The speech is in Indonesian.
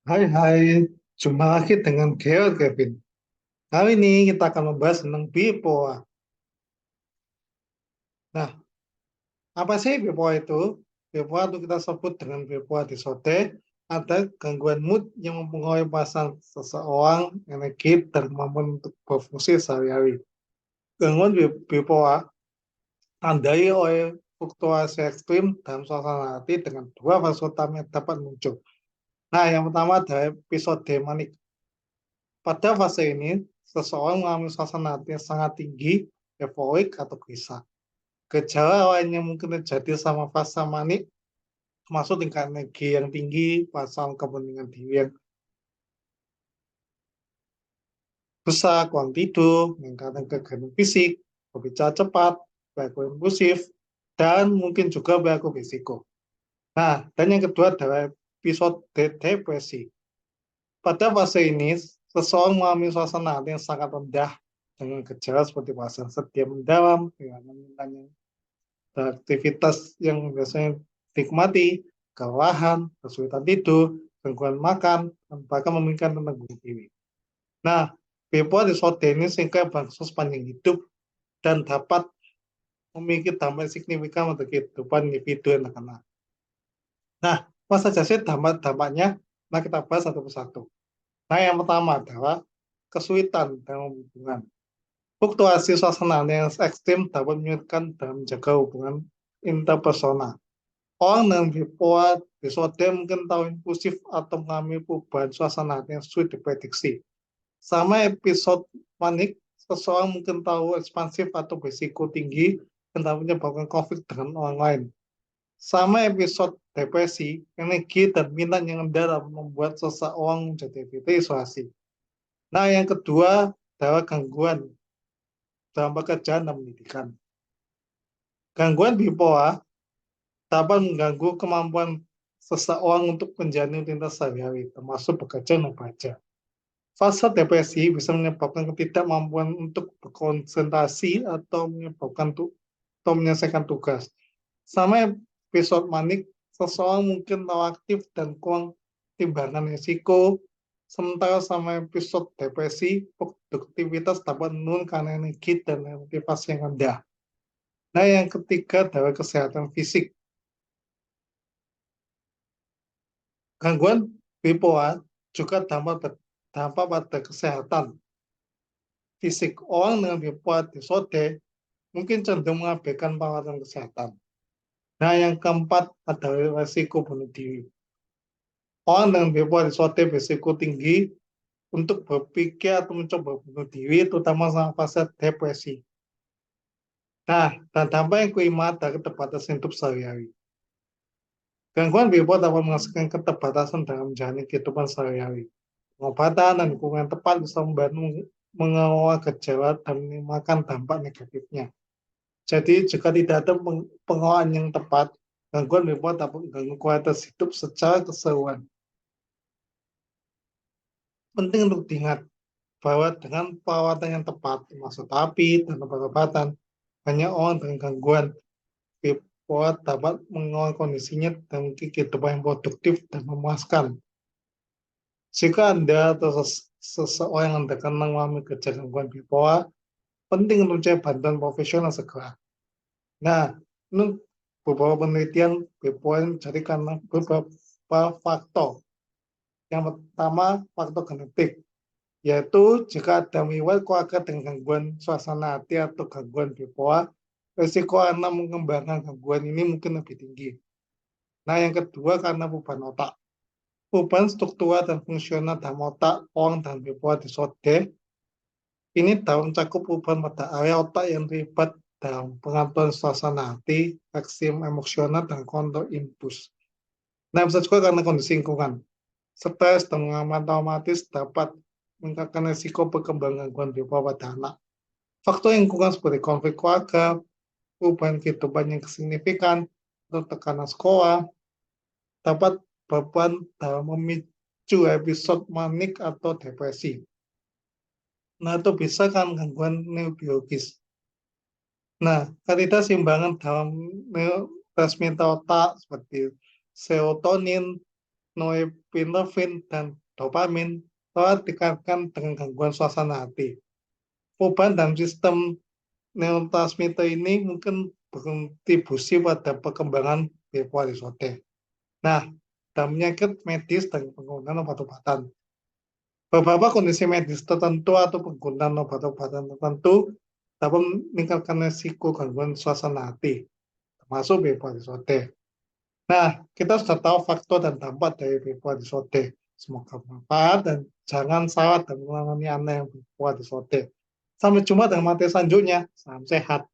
Hai, jumpa lagi dengan Geo Kevin. Kali ini kita akan membahas tentang bipolar. Nah, apa sih bipolar itu? Bipolar itu kita sebut dengan bipolar disorder, ada gangguan mood yang mempengaruhi perasaan seseorang, energi, dan kemampuan untuk berfungsi sehari-hari. Gangguan bipolar tandai oleh fluktuasi ekstrim dalam suasana hati dengan dua fase utama yang dapat muncul. Nah, yang pertama adalah episode manik. Pada fase ini, seseorang mengalami suasana hati yang sangat tinggi, euforik, atau gelisah. Gejala lainnya mungkin terjadi sama fase manik, termasuk tingkat energi yang tinggi, perasaan kepentingan diri yang besar, kurang tidur, meningkatkan kegiatan fisik, berbicara cepat, berlaku impulsif, dan mungkin juga berlaku risiko. Nah, dan yang kedua adalah episode depresi. Pada fase ini, seseorang mengalami suasana hati yang sangat rendah dengan gejala seperti perasaan sedih mendalam, kehilangan mintanya, aktivitas yang biasanya dinikmati, kelelahan, kesulitan tidur, gangguan makan, dan bahkan memikirkan tentang bunuh diri. Nah, bipolar disorder ini sehingga berlangsung sepanjang hidup dan dapat memiliki dampak signifikan untuk kehidupan individu yang terkena. Nah, apa saja sih dampaknya? Nah, kita bahas satu persatu. Nah, yang pertama adalah kesulitan dalam hubungan. Fluktuasi suasana yang ekstrim dapat menyulitkan dalam menjaga hubungan interpersonal. Orang dengan bipolar disorder mungkin tahu impulsif atau mengalami perubahan suasana yang sulit diprediksi. Sama episode panik, seseorang mungkin tahu ekspansif atau berisiko tinggi dan dapat menyebabkan konflik dengan orang lain. Sama episode depresi, energi dan minat yang rendah dapat membuat seseorang menjadi isolasi. Nah, yang kedua adalah gangguan dalam pekerjaan dan pendidikan. Gangguan bipolar dapat mengganggu kemampuan seseorang untuk menjalani rutinitas sehari-hari, termasuk bekerja dan membaca. Fase depresi bisa menyebabkan ketidakmampuan untuk berkonsentrasi atau menyelesaikan tugas. Sama episode manik, seseorang mungkin tahu aktif dan kurang timbangan risiko, sementara sama episode depresi, produktivitas dapat menurun karena energi dan motivasi yang rendah. Nah, yang ketiga adalah kesehatan fisik. Gangguan bipolar juga berdampak pada kesehatan fisik. Orang dengan bipolar disorder mungkin cenderung mengabaikan perawatan kesehatan. Nah, yang keempat adalah risiko bunuh diri. Orang dengan bipolar disorder berisiko tinggi untuk berpikir atau mencoba bunuh diri, terutama saat fase depresi. Nah, dan dampak yang kelima adalah keterbatasan hidup sehari-hari. Gangguan bipolar dapat menghasilkan keterbatasan dalam menjalani kehidupan sehari-hari. Pengobatan dan dukungan yang tepat bisa membantu mengelola gejala dan minimalkan dampak negatifnya. Jadi, jika tidak ada pengelolaan yang tepat, gangguan bipolar dapat mengganggu kualitas hidup secara keseluruhan. Penting untuk diingat bahwa dengan perawatan yang tepat, termasuk terapi dan obat-obatan, banyak orang dengan gangguan bipolar dapat mengelola kondisinya dan memiliki kehidupan yang produktif dan memuaskan. Jika Anda atau seseorang yang terkena mengalami gejala gangguan bipolar, penting untuk mencari bantuan profesional segera. Nah, ini beberapa penelitian bipolar jadi karena beberapa faktor. Yang pertama, faktor genetik, yaitu jika ada riwayat keluarga dengan gangguan suasana hati atau gangguan bipolar, risiko anak mengembangkan gangguan ini mungkin lebih tinggi. Nah, yang kedua karena perubahan otak. Perubahan struktural dan fungsional dalam otak orang dan bipolar disorder ini dalam mencakup perubahan pada area otak yang terlibat dalam pengaturan suasana hati, reaksi emosional, dan kontrol impuls. Nah, bisa juga karena kondisi lingkungan. Stres dan pengalaman traumatis dapat meningkatkan risiko perkembangan gangguan bipolar pada anak. Faktor lingkungan seperti konflik keluarga, perubahan kehidupan yang signifikan, atau tekanan sekolah, dapat berperan dalam memicu episode manik atau depresi. Nah, itu bisa kan gangguan neurobiologis. Nah, ketidakseimbangan dalam neurotransmitter otak seperti serotonin, norepinefrin, dan dopamin telah dikaitkan dengan gangguan suasana hati. Perubahan dalam sistem neurotransmitter ini mungkin berkontribusi pada perkembangan bipolar disorder. Nah, dalam penyakit medis dan penggunaan obat-obatan, beberapa kondisi medis tertentu atau penggunaan obat-obatan tertentu dapat meningkatkan risiko gangguan suasana hati, termasuk bipolar disorder. Nah, kita sudah tahu faktor dan dampak dari bipolar disorder. Semoga bermanfaat dan jangan salah dan mengalami aneh yang bipolar disorder. Sampai jumpa dengan materi selanjutnya. Salam sehat.